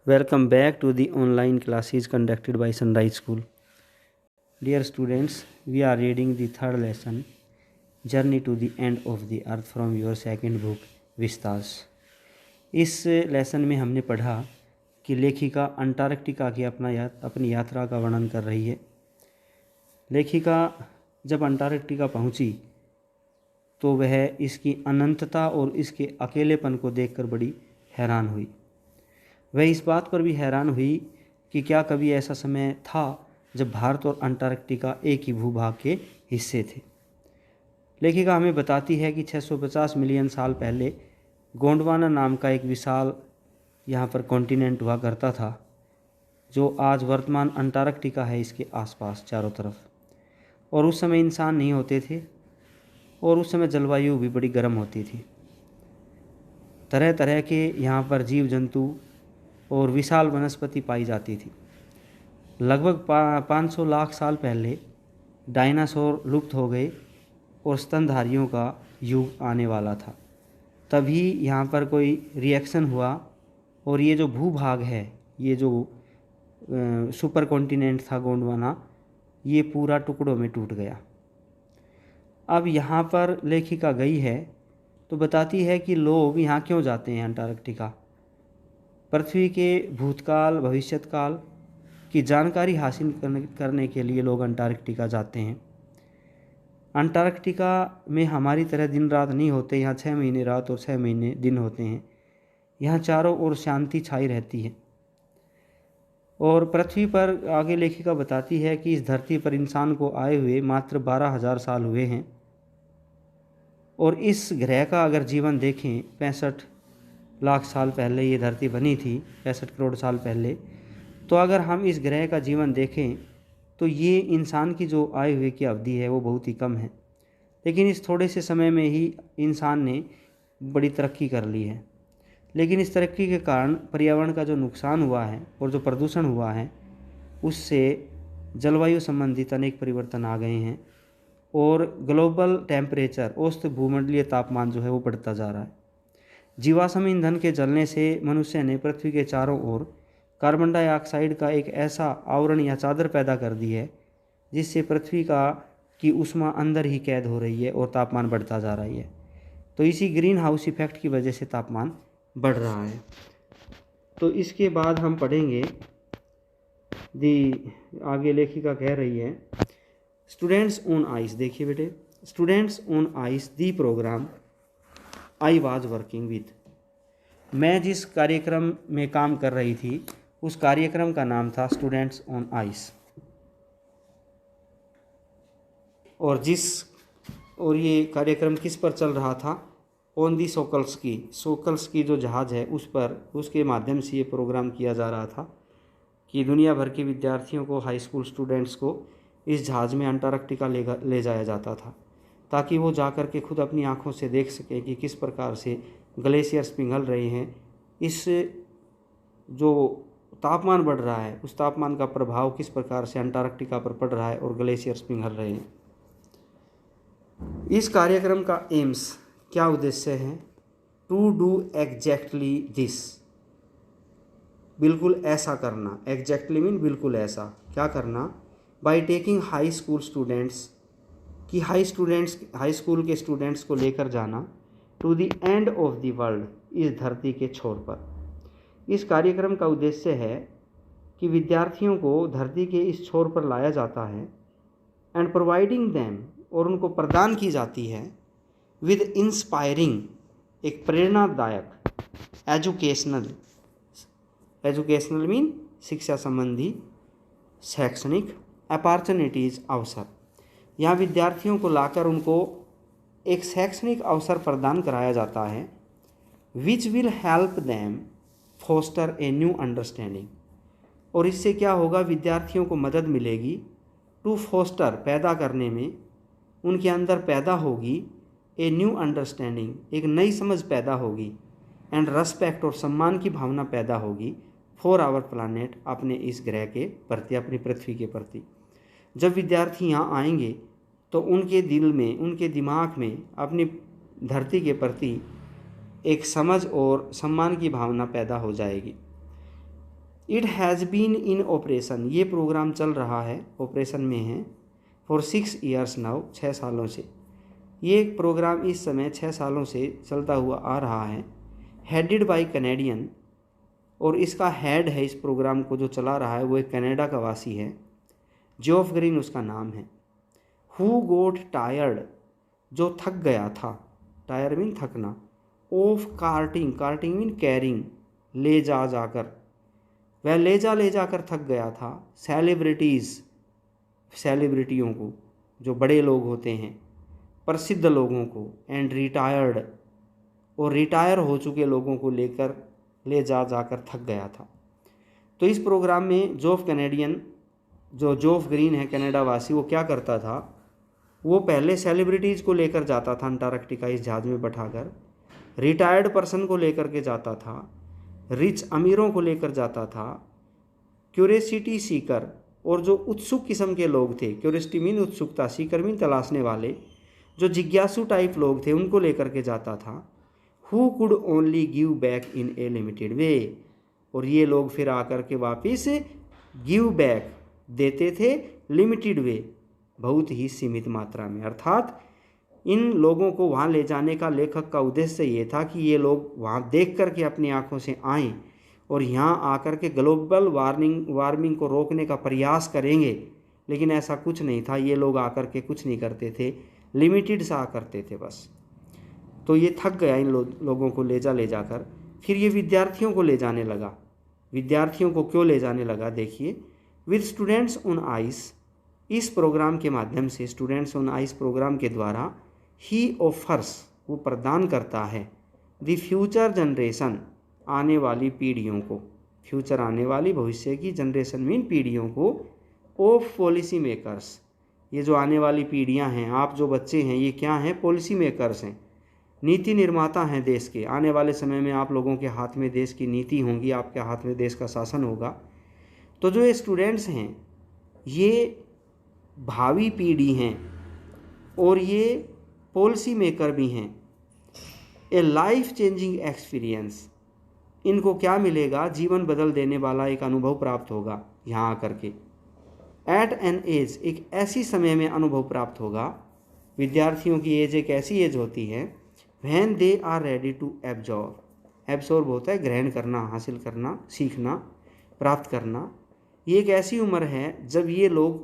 Welcome back to the online classes conducted by Sunrise School. Dear students, we are reading the third lesson, Journey to the End of the Earth from your second book, Vistas. इस lesson में हमने पढ़ा कि लेखिका Antarctica की अपनी यात्रा का वर्णन कर रही है। लेखिका जब अंटार्कटिका पहुंची तो वह इसकी अनंतता और इसके अकेलेपन को देखकर बड़ी हैरान हुई। वह इस बात पर भी हैरान हुई कि क्या कभी ऐसा समय था जब भारत और अंटार्कटिका एक ही भूभाग के हिस्से थे। लेखिका हमें बताती है कि 650 मिलियन साल पहले गोंडवाना नाम का एक विशाल यहाँ पर कॉन्टिनेंट हुआ करता था, जो आज वर्तमान अंटार्कटिका है, इसके आसपास चारों तरफ। और उस समय इंसान नहीं होते थे और उस समय जलवायु भी बड़ी गर्म होती थी। तरह तरह के यहाँ पर जीव जंतु और विशाल वनस्पति पाई जाती थी। लगभग 500 लाख साल पहले डायनासोर लुप्त हो गए और स्तनधारियों का युग आने वाला था। तभी यहाँ पर कोई रिएक्शन हुआ और ये जो भूभाग है, ये जो सुपर कॉन्टिनेंट था गोंडवाना, ये पूरा टुकड़ों में टूट गया। अब यहाँ पर लेखिका गई है तो बताती है कि लोग यहाँ क्यों जाते हैं अंटार्कटिका। पृथ्वी के भूतकाल भविष्यकाल की जानकारी हासिल करने के लिए लोग अंटार्कटिका जाते हैं। अंटार्कटिका में हमारी तरह दिन रात नहीं होते। यहाँ 6 महीने रात और 6 महीने दिन होते हैं। यहाँ चारों ओर शांति छाई रहती है। और पृथ्वी पर आगे लेखिका बताती है कि इस धरती पर इंसान को आए हुए मात्र 12,000 साल हुए हैं। और इस ग्रह का अगर जीवन देखें, 65 लाख साल पहले ये धरती बनी थी, 65 करोड़ साल पहले। तो अगर हम इस ग्रह का जीवन देखें तो ये इंसान की जो आए हुए की अवधि है वो बहुत ही कम है। लेकिन इस थोड़े से समय में ही इंसान ने बड़ी तरक्की कर ली है। लेकिन इस तरक्की के कारण पर्यावरण का जो नुकसान हुआ है और जो प्रदूषण हुआ है, उससे जलवायु संबंधित अनेक परिवर्तन आ गए हैं और ग्लोबल टेम्परेचर, औसत भूमंडलीय तापमान जो है वो बढ़ता जा रहा है। जीवाश्म ईंधन के जलने से मनुष्य ने पृथ्वी के चारों ओर कार्बन डाइऑक्साइड का एक ऐसा आवरण या चादर पैदा कर दी है जिससे पृथ्वी की ऊष्मा अंदर ही कैद हो रही है और तापमान बढ़ता जा रही है। तो इसी ग्रीन हाउस इफेक्ट की वजह से तापमान बढ़ रहा है। तो इसके बाद हम पढ़ेंगे आगे लेखिका कह रही है, स्टूडेंट्स ऑन आइस। देखिए बेटे, students on ice the program I was working with. मैं जिस कार्यक्रम में काम कर रही थी उस कार्यक्रम का नाम था स्टूडेंट्स ऑन आइस। और ये कार्यक्रम किस पर चल रहा था? ऑन दी सोकल्स की जो जहाज़ है उस पर, उसके माध्यम से ये प्रोग्राम किया जा रहा था कि दुनिया भर के विद्यार्थियों को, हाई स्कूल स्टूडेंट्स को इस जहाज़ में अंटार्कटिका ले जाया जाता था ताकि वो जाकर के खुद अपनी आँखों से देख सकें कि किस प्रकार से ग्लेशियर्स पिघल रहे हैं। इस जो तापमान बढ़ रहा है उस तापमान का प्रभाव किस प्रकार से अंटार्कटिका पर पड़ रहा है और ग्लेशियर्स पिघल रहे हैं। इस कार्यक्रम का एम्स, क्या उद्देश्य है? टू डू एग्जैक्टली दिस, बिल्कुल ऐसा करना। एग्जैक्टली मीन बिल्कुल ऐसा। क्या करना? By taking high school students, कि हाई स्कूल के स्टूडेंट्स को लेकर जाना, to the end of the world, इस धरती के छोर पर। इस कार्यक्रम का उद्देश्य है कि विद्यार्थियों को धरती के इस छोर पर लाया जाता है, एंड प्रोवाइडिंग देम, और उनको प्रदान की जाती है, विद इंस्पायरिंग, एक प्रेरणादायक, एजुकेशनल मीन शिक्षा संबंधी, शैक्षणिक, अपॉर्चुनिटीज़, अवसर। यहाँ विद्यार्थियों को लाकर उनको एक शैक्षणिक अवसर प्रदान कराया जाता है, which will help them foster a new understanding. और इससे क्या होगा? विद्यार्थियों को मदद मिलेगी, टू फोस्टर, पैदा करने में, उनके अंदर पैदा होगी, ए न्यू अंडरस्टैंडिंग, एक नई समझ पैदा होगी, एंड रेस्पेक्ट, और सम्मान की भावना पैदा होगी, फॉर आवर प्लानेट, अपने इस ग्रह के प्रति, अपनी पृथ्वी के प्रति। जब विद्यार्थी यहाँ आएंगे तो उनके दिल में, उनके दिमाग में अपनी धरती के प्रति एक समझ और सम्मान की भावना पैदा हो जाएगी। It has been in operation, ये प्रोग्राम चल रहा है, ऑपरेशन में है, फॉर 6 ईयर्स नाउ, 6 सालों से। ये प्रोग्राम इस समय 6 सालों से चलता हुआ आ रहा है। हेडेड बाय कैनेडियन, और इसका हेड है इस प्रोग्राम को जो चला रहा है वो एक कनाडा का वासी है, जॉफ ग्रीन उसका नाम है। हु गोट टायर्ड, जो थक गया था, टायर मीन थकना, of carting, carting mean carrying, ले जाकर, वह ले जाकर थक गया था, सेलिब्रिटीज़, सेलिब्रिटियों को, जो बड़े लोग होते हैं, प्रसिद्ध लोगों को, एंड रिटायर्ड, और रिटायर हो चुके लोगों को लेकर ले जाकर थक गया था। तो इस प्रोग्राम में जॉफ कैनेडियन, जो जॉफ ग्रीन है कनाडा वासी, वो क्या करता था, वो पहले सेलिब्रिटीज़ को लेकर जाता था अंटार्कटिका इस जहाज़ में बैठाकर, रिटायर्ड पर्सन को लेकर के जाता था, रिच अमीरों को लेकर जाता था, क्यूरियोसिटी सीकर, और जो उत्सुक किस्म के लोग थे, क्यूरियोसिटी मीन उत्सुकता, सीकर मीन तलाशने वाले, जो जिज्ञासु टाइप लोग थे उनको लेकर के जाता था। Who could only give back in A limited way, और ये लोग फिर आकर के वापस गिव बैक देते थे, लिमिटेड वे, बहुत ही सीमित मात्रा में। अर्थात इन लोगों को वहाँ ले जाने का लेखक का उद्देश्य ये था कि ये लोग वहाँ देख कर के अपनी आँखों से आएँ और यहाँ आकर के ग्लोबल वार्मिंग को रोकने का प्रयास करेंगे, लेकिन ऐसा कुछ नहीं था। ये लोग आकर के कुछ नहीं करते थे, लिमिटेड सा करते थे बस। तो ये थक गया इन लोगों को ले जाकर। फिर ये विद्यार्थियों को ले जाने लगा। विद्यार्थियों को क्यों ले जाने लगा, देखिए, विद स्टूडेंट्स ऑन आइस, इस प्रोग्राम के माध्यम से, स्टूडेंट्स ऑन आइस प्रोग्राम के द्वारा, ही ऑफर्स, वो प्रदान करता है, द फ्यूचर जनरेशन, आने वाली पीढ़ियों को, फ्यूचर आने वाली भविष्य की, जनरेशन मीन पीढ़ियों को, ऑफ पॉलिसी मेकर्स, ये जो आने वाली पीढ़ियां हैं, आप जो बच्चे हैं, ये क्या हैं, पॉलिसी मेकर्स हैं, नीति निर्माता हैं देश के। आने वाले समय में आप लोगों के हाथ में देश की नीति होंगी, आपके हाथ में देश का शासन होगा। तो जो ये स्टूडेंट्स हैं ये भावी पीढ़ी हैं और ये पॉलिसी मेकर भी हैं। ए लाइफ चेंजिंग एक्सपीरियंस, इनको क्या मिलेगा, जीवन बदल देने वाला एक अनुभव प्राप्त होगा यहाँ आकर के। एट एन एज, एक ऐसी समय में अनुभव प्राप्त होगा। विद्यार्थियों की एज एक ऐसी एज होती है, when they are ready to absorb, absorb होता है ग्रहण करना, हासिल करना, सीखना, प्राप्त करना। ये एक ऐसी उम्र है जब ये लोग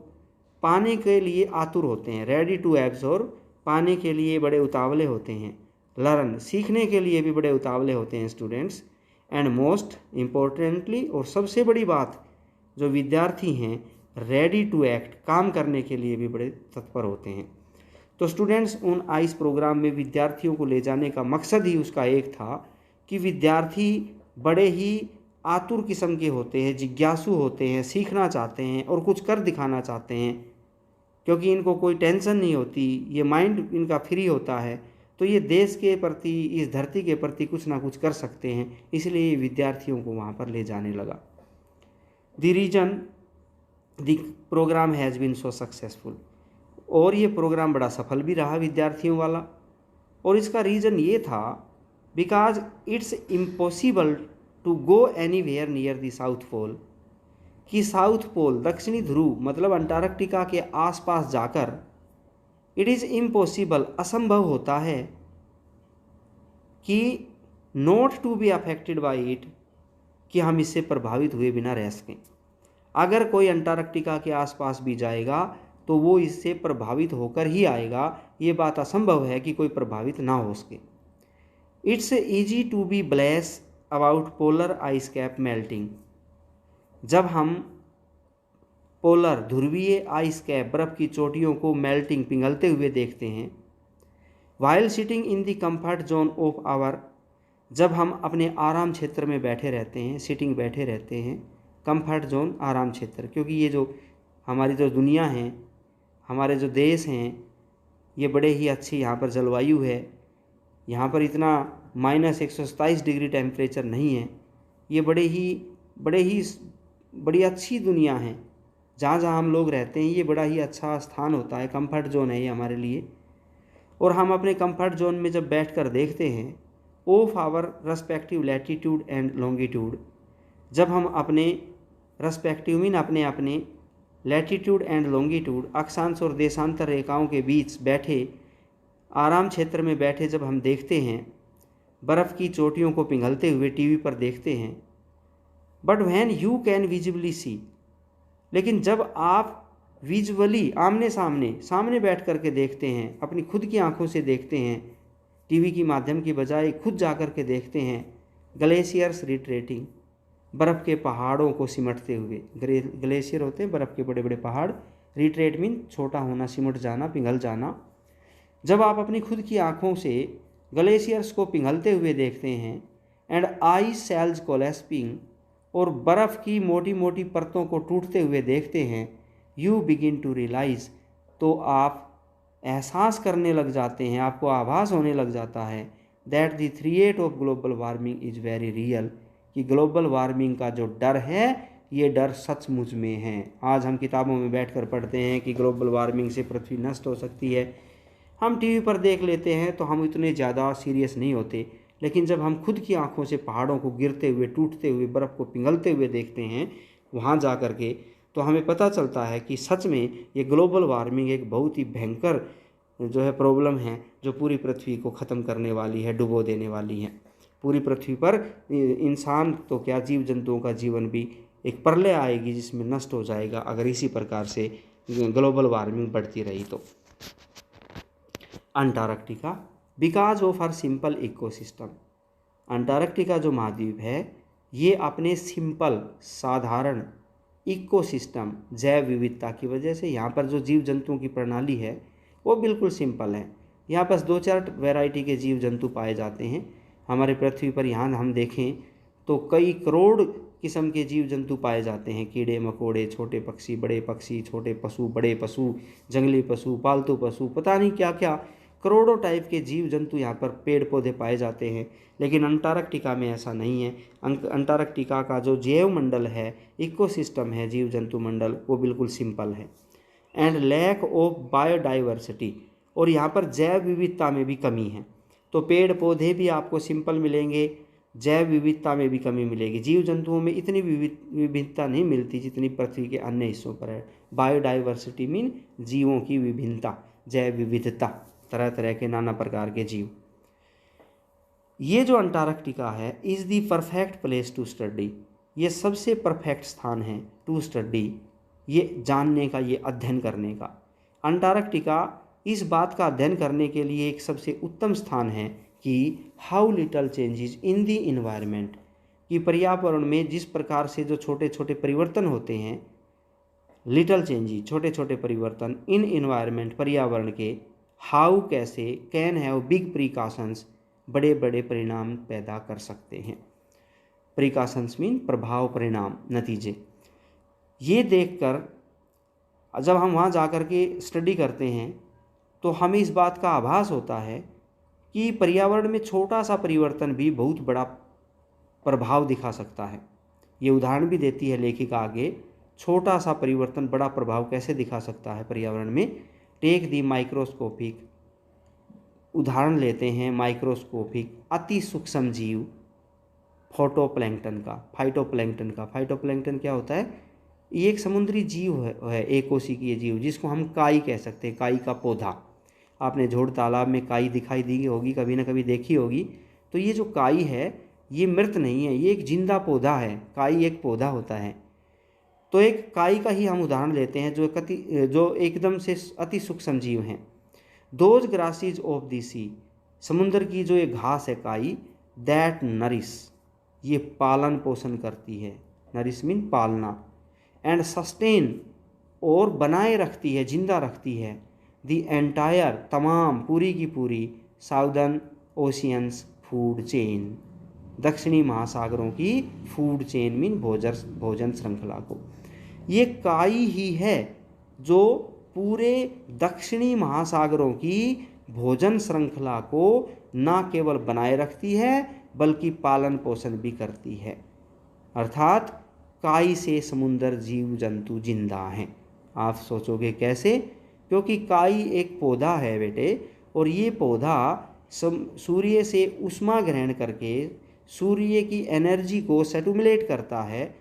पाने के लिए आतुर होते हैं, रेडी टू एब्जॉर्ब, पाने के लिए बड़े उतावले होते हैं, लर्न, सीखने के लिए भी बड़े उतावले होते हैं स्टूडेंट्स, एंड मोस्ट इम्पोर्टेंटली, और सबसे बड़ी बात, जो विद्यार्थी हैं, रेडी टू एक्ट, काम करने के लिए भी बड़े तत्पर होते हैं। तो स्टूडेंट्स ऑन आइस प्रोग्राम में विद्यार्थियों को ले जाने का मकसद ही उसका एक था कि विद्यार्थी बड़े ही आतुर किस्म के होते हैं, जिज्ञासु होते हैं, सीखना चाहते हैं और कुछ कर दिखाना चाहते हैं, क्योंकि इनको कोई टेंशन नहीं होती, ये माइंड इनका फ्री होता है, तो ये देश के प्रति, इस धरती के प्रति कुछ ना कुछ कर सकते हैं, इसलिए विद्यार्थियों को वहाँ पर ले जाने लगा। The reason the program has been so successful, और ये प्रोग्राम बड़ा सफल भी रहा विद्यार्थियों वाला। और इसका रीज़न ये था, because it's impossible to go anywhere near the south pole, कि साउथ पोल, दक्षिणी ध्रुव, मतलब अंटार्कटिका के आसपास जाकर, इट इज़ इम्पॉसिबल, असंभव होता है, कि not to be affected by it, कि हम इससे प्रभावित हुए बिना रह सकें। अगर कोई अंटार्कटिका के आसपास भी जाएगा तो वो इससे प्रभावित होकर ही आएगा, ये बात असंभव है कि कोई प्रभावित ना हो सके। It's easy to be blase about polar ice cap melting, जब हम पोलर, ध्रुवीय आइस कैप, बर्फ़ की चोटियों को मेल्टिंग, पिघलते हुए देखते हैं, while sitting in the comfort zone of our, जब हम अपने आराम क्षेत्र में बैठे रहते हैं, सिटिंग बैठे रहते हैं, कंफर्ट जोन आराम क्षेत्र, क्योंकि ये जो हमारी जो दुनिया है, हमारे जो देश हैं, ये बड़े ही अच्छी यहाँ पर जलवायु है, यहाँ पर इतना -127 डिग्री टेम्परेचर नहीं है, ये बड़ी अच्छी दुनिया है, जहाँ जहाँ हम लोग रहते हैं, ये बड़ा ही अच्छा स्थान होता है, कंफर्ट जोन है ये हमारे लिए। और हम अपने कंफर्ट जोन में जब बैठकर देखते हैं, of our respective latitude and longitude, जब हम अपने रेस्पेक्टिव मीन अपने अपने लैटिट्यूड एंड लॉन्गिट्यूड अक्षांश और देशांतर रेखाओं के बीच बैठे आराम क्षेत्र में बैठे जब हम देखते हैं, बर्फ़ की चोटियों को पिघलते हुए टीवी पर देखते हैं। But when you can visibly see, लेकिन जब आप विजुअली आमने सामने बैठ करके देखते हैं, अपनी खुद की आंखों से देखते हैं, टीवी की माध्यम की बजाय खुद जा कर के देखते हैं, ग्लेशियर्स रिट्रेटिंग, बर्फ़ के पहाड़ों को सिमटते हुए। ग्लेशियर होते हैं बर्फ़ के बड़े बड़े पहाड़, रिट्रेट मीन छोटा होना, सिमट जाना, पिघल जाना। जब आप अपनी खुद की आंखों से ग्लेशियर्स को पिघलते हुए देखते हैं एंड आइस शेल्स कोलैप्सिंग, और बर्फ़ की मोटी मोटी परतों को टूटते हुए देखते हैं, यू बिगिन टू रियलाइज, तो आप एहसास करने लग जाते हैं, आपको आभास होने लग जाता है that the threat of global warming is very real, कि ग्लोबल वार्मिंग का जो डर है ये डर सचमुच में है। आज हम किताबों में बैठकर पढ़ते हैं कि ग्लोबल वार्मिंग से पृथ्वी नष्ट हो सकती है, हम टीवी पर देख लेते हैं तो हम इतने ज़्यादा सीरियस नहीं होते, लेकिन जब हम खुद की आंखों से पहाड़ों को गिरते हुए, टूटते हुए, बर्फ़ को पिघलते हुए देखते हैं वहाँ जा कर के, तो हमें पता चलता है कि सच में ये ग्लोबल वार्मिंग एक बहुत ही भयंकर जो है प्रॉब्लम है, जो पूरी पृथ्वी को ख़त्म करने वाली है, डुबो देने वाली है। पूरी पृथ्वी पर इंसान तो क्या, जीव जंतुओं का जीवन भी एक प्रलय आएगी जिसमें नष्ट हो जाएगा अगर इसी प्रकार से ग्लोबल वार्मिंग बढ़ती रही तो। Antarctica, because of her simple ecosystem, Antarctica जो महाद्वीप है ये अपने सिंपल साधारण इकोसिस्टम जैव विविधता की वजह से, यहाँ पर जो जीव जंतुओं की प्रणाली है वो बिल्कुल सिंपल है। यहाँ पर 2-4 वैरायटी के जीव जंतु पाए जाते हैं हमारे पृथ्वी पर। यहाँ हम देखें तो कई करोड़ किस्म के जीव जंतु पाए जाते हैं, कीड़े मकोड़े, छोटे पक्षी, बड़े पक्षी, छोटे पशु, बड़े पशु, जंगली पशु, पालतू पशु, पता नहीं क्या क्या करोड़ों टाइप के जीव जंतु यहाँ पर पेड़ पौधे पाए जाते हैं। लेकिन अंटार्कटिका में ऐसा नहीं है। अंटार्कटिका का जो जैव मंडल है, इकोसिस्टम है, जीव जंतु मंडल, वो बिल्कुल सिंपल है। एंड लैक ऑफ बायोडाइवर्सिटी, और यहाँ पर जैव विविधता में भी कमी है। तो पेड़ पौधे भी आपको सिंपल मिलेंगे, जैव विविधता में भी कमी मिलेगी। जीव जंतुओं में इतनी विविधता नहीं मिलती जितनी पृथ्वी के अन्य हिस्सों पर है। बायोडाइवर्सिटी मीन जीवों की विभिन्नता, जैव विविधता, तरह तरह के नाना प्रकार के जीव। ये जो अंटार्कटिका है is the perfect place to study, ये सबसे परफेक्ट स्थान है टू स्टडी, ये जानने का, ये अध्ययन करने का। अंटार्कटिका इस बात का अध्ययन करने के लिए एक सबसे उत्तम स्थान है कि how little changes in the environment, कि पर्यावरण में जिस प्रकार से जो छोटे छोटे परिवर्तन होते हैं, लिटल चेंजेस छोटे छोटे परिवर्तन, इन इन्वायरमेंट पर्यावरण के, हाउ कैसे, कैन हैव बिग प्रिकॉशंस बड़े बड़े परिणाम पैदा कर सकते हैं। प्रिकॉशंस मीन प्रभाव, परिणाम, नतीजे। ये देखकर जब हम वहाँ जा कर के स्टडी करते हैं तो हमें इस बात का आभास होता है कि पर्यावरण में छोटा सा परिवर्तन भी बहुत बड़ा प्रभाव दिखा सकता है। ये उदाहरण भी देती है लेखिका आगे, छोटा सा परिवर्तन बड़ा प्रभाव कैसे दिखा सकता है पर्यावरण में। टेक दी माइक्रोस्कोपिक, उदाहरण लेते हैं माइक्रोस्कोपिक अति सूक्ष्म जीव फोटोप्लैंक्टन का, फाइटोप्लैंक्टन का। फाइटोप्लैंक्टन क्या होता है? ये एक समुद्री जीव है, एकोशिकीय जीव, जिसको हम काई कह सकते हैं, काई का पौधा। आपने झोड़ तालाब में काई दिखाई दी होगी, कभी ना कभी देखी होगी। तो ये जो काई है ये मृत नहीं है, ये एक जिंदा पौधा है। काई एक पौधा होता है। तो एक काई का ही हम उदाहरण लेते हैं जो एकदम से अति सूक्ष्म जीव हैं। दोज ग्रासीज ऑफ दी सी, समुद्र की जो एक घास है काई, दैट नरिश, ये पालन पोषण करती है, नरिश मीन पालना, एंड सस्टेन, और बनाए रखती है, जिंदा रखती है, दी एंटायर, तमाम, पूरी की पूरी, साउदर्न ओशियंस फूड चेन, दक्षिणी महासागरों की फूड चेन मीन भोजन श्रृंखला को। ये काई ही है जो पूरे दक्षिणी महासागरों की भोजन श्रृंखला को न केवल बनाए रखती है बल्कि पालन पोषण भी करती है। अर्थात काई से समुद्र जीव जंतु जिंदा हैं। आप सोचोगे कैसे? क्योंकि काई एक पौधा है बेटे, और ये पौधा सूर्य से ऊष्मा ग्रहण करके सूर्य की एनर्जी को सेटुमुलेट करता है,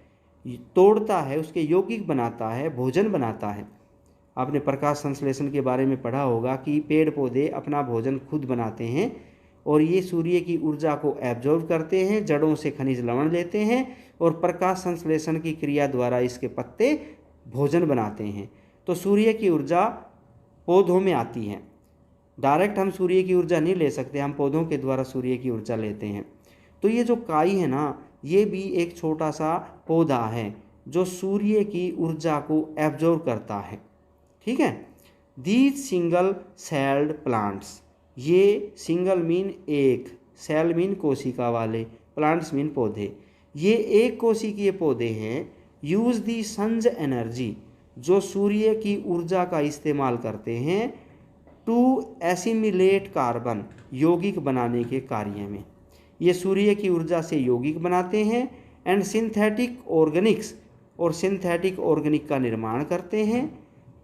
तोड़ता है, उसके यौगिक बनाता है, भोजन बनाता है। आपने प्रकाश संश्लेषण के बारे में पढ़ा होगा कि पेड़ पौधे अपना भोजन खुद बनाते हैं और ये सूर्य की ऊर्जा को एब्जॉर्ब करते हैं, जड़ों से खनिज लवण लेते हैं और प्रकाश संश्लेषण की क्रिया द्वारा इसके पत्ते भोजन बनाते हैं। तो सूर्य की ऊर्जा पौधों में आती है। डायरेक्ट हम सूर्य की ऊर्जा नहीं ले सकते, हम पौधों के द्वारा सूर्य की ऊर्जा लेते हैं। तो ये जो काई है ना, ये भी एक छोटा सा पौधा है जो सूर्य की ऊर्जा को एब्जॉर्ब करता है। ठीक है। दीज सिंगल सेल्ड प्लांट्स, ये सिंगल मीन एक, सेल मीन कोशिका वाले, प्लांट्स मीन पौधे, ये एक कोशिकीय पौधे हैं। यूज दी सन्स एनर्जी, जो सूर्य की ऊर्जा का इस्तेमाल करते हैं, टू एसिमिलेट कार्बन, यौगिक बनाने के कार्य में। ये सूर्य की ऊर्जा से यौगिक बनाते हैं। एंड सिंथेटिक ऑर्गेनिक्स, और सिंथेटिक ऑर्गेनिक का निर्माण करते हैं,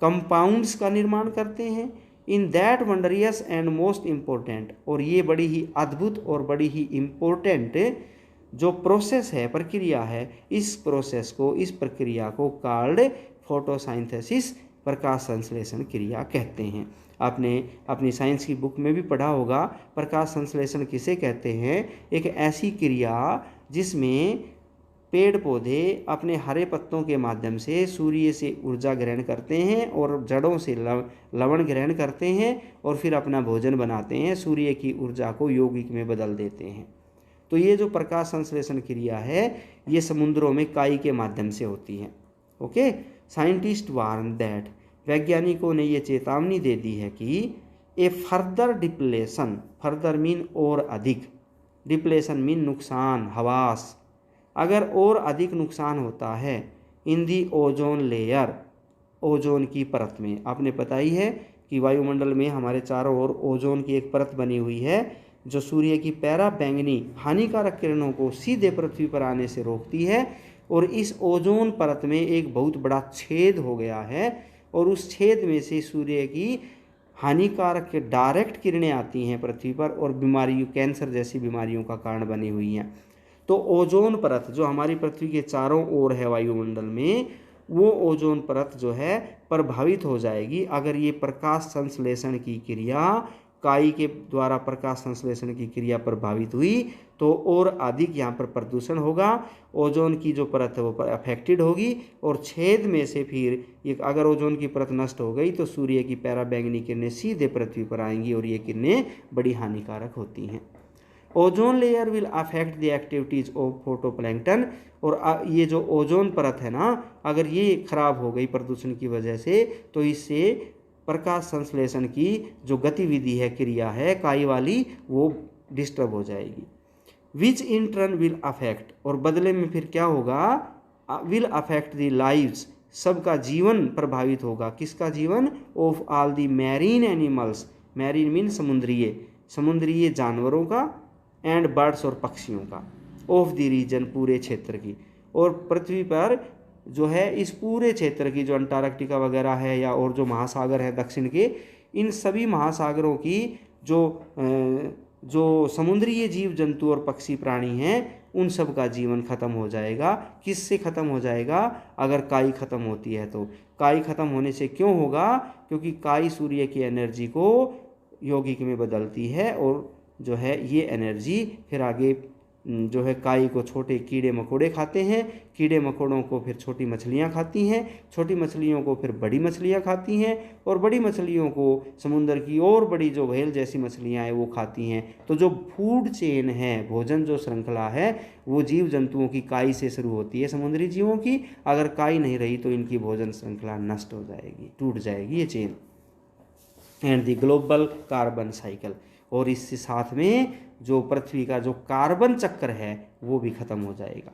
कंपाउंड्स का निर्माण करते हैं। In that wondrous and most important, और ये बड़ी ही अद्भुत और बड़ी ही इम्पोर्टेंट जो प्रोसेस है, प्रक्रिया है, इस प्रोसेस को, इस प्रक्रिया को कॉल्ड फोटोसाइंथेसिस, प्रकाश संश्लेषण क्रिया कहते हैं। आपने अपनी साइंस की बुक में भी पढ़ा होगा प्रकाश संश्लेषण किसे कहते हैं। एक ऐसी क्रिया जिसमें पेड़ पौधे अपने हरे पत्तों के माध्यम से सूर्य से ऊर्जा ग्रहण करते हैं और जड़ों से लवण ग्रहण करते हैं और फिर अपना भोजन बनाते हैं, सूर्य की ऊर्जा को यौगिक में बदल देते हैं। तो ये जो प्रकाश संश्लेषण क्रिया है, ये समुद्रों में काई के माध्यम से होती है। ओके। साइंटिस्ट वार्न दैट, वैज्ञानिकों ने ये चेतावनी दे दी है कि ए फर्दर डिप्लेशन, फर्दर मीन और अधिक, डिप्लेशन मीन नुकसान, हवास, अगर और अधिक नुकसान होता है इन दी ओजोन लेयर, ओजोन की परत में। आपने पता ही है कि वायुमंडल में हमारे चारों ओर ओजोन की एक परत बनी हुई है जो सूर्य की पैरा बैंगनी हानिकारक किरणों को सीधे पृथ्वी पर आने से रोकती है। और इस ओजोन परत में एक बहुत बड़ा छेद हो गया है और उस छेद में से सूर्य की हानिकारक डायरेक्ट किरणें आती हैं पृथ्वी पर और बीमारियों, कैंसर जैसी बीमारियों का कारण बनी हुई हैं। तो ओजोन परत जो हमारी पृथ्वी के चारों ओर है वायुमंडल में, वो ओजोन परत जो है प्रभावित हो जाएगी अगर ये प्रकाश संश्लेषण की क्रिया, काई के द्वारा प्रकाश संश्लेषण की क्रिया प्रभावित हुई तो और अधिक यहाँ पर प्रदूषण होगा, ओजोन की जो परत है वो अफेक्टेड होगी और छेद में से फिर ये अगर ओजोन की परत नष्ट हो गई तो सूर्य की पैराबैंगनी किरणें सीधे पृथ्वी पर आएंगी और ये किरणें बड़ी हानिकारक होती हैं। Ozone layer will affect the activities of phytoplankton, और ये जो ओजोन परत है ना, अगर ये खराब हो गई प्रदूषण की वजह से तो इससे प्रकाश संश्लेषण की जो गतिविधि है, क्रिया है काई वाली, वो डिस्टर्ब हो जाएगी। विच इन टर्न विल अफेक्ट, और बदले में फिर क्या होगा, विल अफेक्ट द लाइव्स, सबका जीवन प्रभावित होगा। किसका जीवन? Of all the marine animals, marine mean समुद्रीय, समुद्रीय जानवरों का, एंड बर्ड्स और पक्षियों का, ऑफ द रीजन पूरे क्षेत्र की। और पृथ्वी पर जो है इस पूरे क्षेत्र की जो अंटार्कटिका वगैरह है या और जो महासागर है दक्षिण के, इन सभी महासागरों की जो समुद्रीय जीव जंतु और पक्षी प्राणी हैं उन सब का जीवन खत्म हो जाएगा। किससे खत्म हो जाएगा? अगर काई खत्म होती है तो। काई खत्म होने से क्यों होगा? क्योंकि काई सूर्य की एनर्जी को यौगिक में बदलती है और जो है ये एनर्जी फिर आगे जो है काई को छोटे कीड़े मकोड़े खाते हैं, कीड़े मकोड़ों को फिर छोटी मछलियां खाती हैं, छोटी मछलियों को फिर बड़ी मछलियां खाती हैं और बड़ी मछलियों को समुद्र की और बड़ी जो व्हेल जैसी मछलियां हैं वो खाती हैं। तो जो फूड चेन है, भोजन जो श्रृंखला है, वो जीव जंतुओं की काई से शुरू होती है, समुद्री जीवों की। अगर काई नहीं रही तो इनकी भोजन श्रृंखला नष्ट हो जाएगी, टूट जाएगी ये chain. And the global carbon cycle, और इसके साथ में जो पृथ्वी का जो कार्बन चक्र है वो भी खत्म हो जाएगा।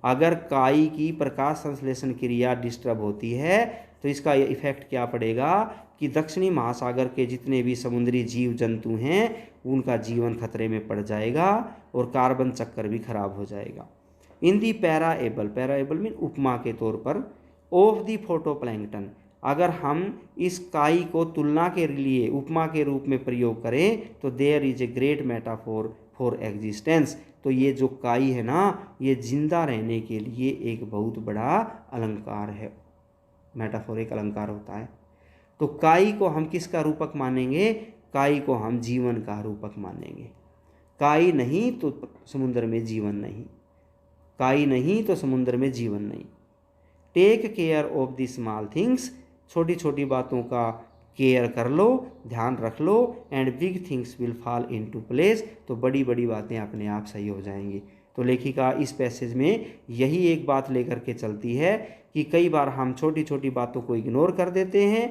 अगर काई की प्रकाश संश्लेषण क्रिया डिस्टर्ब होती है तो इसका इफेक्ट क्या पड़ेगा कि दक्षिणी महासागर के जितने भी समुद्री जीव जंतु हैं उनका जीवन खतरे में पड़ जाएगा और कार्बन चक्र भी खराब हो जाएगा। इन दी पैराएबल, पैराएबल मीन उपमा के तौर पर, ऑफ दी फोटोप्लैंक्टन, अगर हम इस काई को तुलना के लिए उपमा के रूप में प्रयोग करें तो there is a great metaphor for existence, तो तो ये जो काई है ना, ये जिंदा रहने के लिए एक बहुत बड़ा अलंकार है, मेटाफोरिक अलंकार होता है। तो काई को हम किसका रूपक मानेंगे? काई को हम जीवन का रूपक मानेंगे। काई नहीं तो समुद्र में जीवन नहीं, काई नहीं तो समुद्र में जीवन नहीं। Take care of the small things, छोटी छोटी बातों का केयर कर लो, ध्यान रख लो, and big things will fall into place, तो बड़ी बड़ी बातें अपने आप सही हो जाएंगी। तो लेखिका इस पैसेज में यही एक बात लेकर के चलती है कि कई बार हम छोटी छोटी बातों को इग्नोर कर देते हैं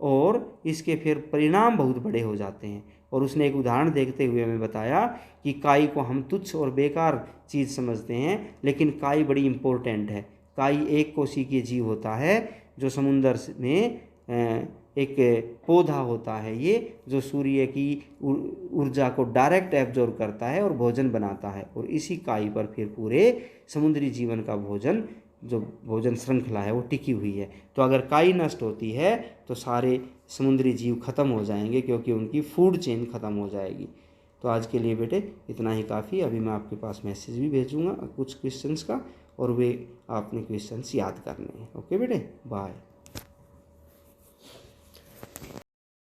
और इसके फिर परिणाम बहुत बड़े हो जाते हैं। और उसने एक उदाहरण देखते हुए हमें बताया कि काई को हम तुच्छ और बेकार चीज़ समझते हैं, लेकिन काई बड़ी इम्पोर्टेंट है। काई एक कोशिकीय जीव होता है जो समुद्र में एक पौधा होता है, ये जो सूर्य की ऊर्जा को डायरेक्ट एब्जॉर्ब करता है और भोजन बनाता है, और इसी काई पर फिर पूरे समुद्री जीवन का भोजन, जो भोजन श्रृंखला है वो टिकी हुई है। तो अगर काई नष्ट होती है तो सारे समुद्री जीव खत्म हो जाएंगे, क्योंकि उनकी फूड चेन खत्म हो जाएगी। तो आज के लिए बेटे इतना ही काफ़ी। अभी मैं आपके पास मैसेज भी भेजूँगा कुछ क्वेश्चंस का, और वे आपने क्वेश्चंस याद करने हैं। ओके बेटे, बाय।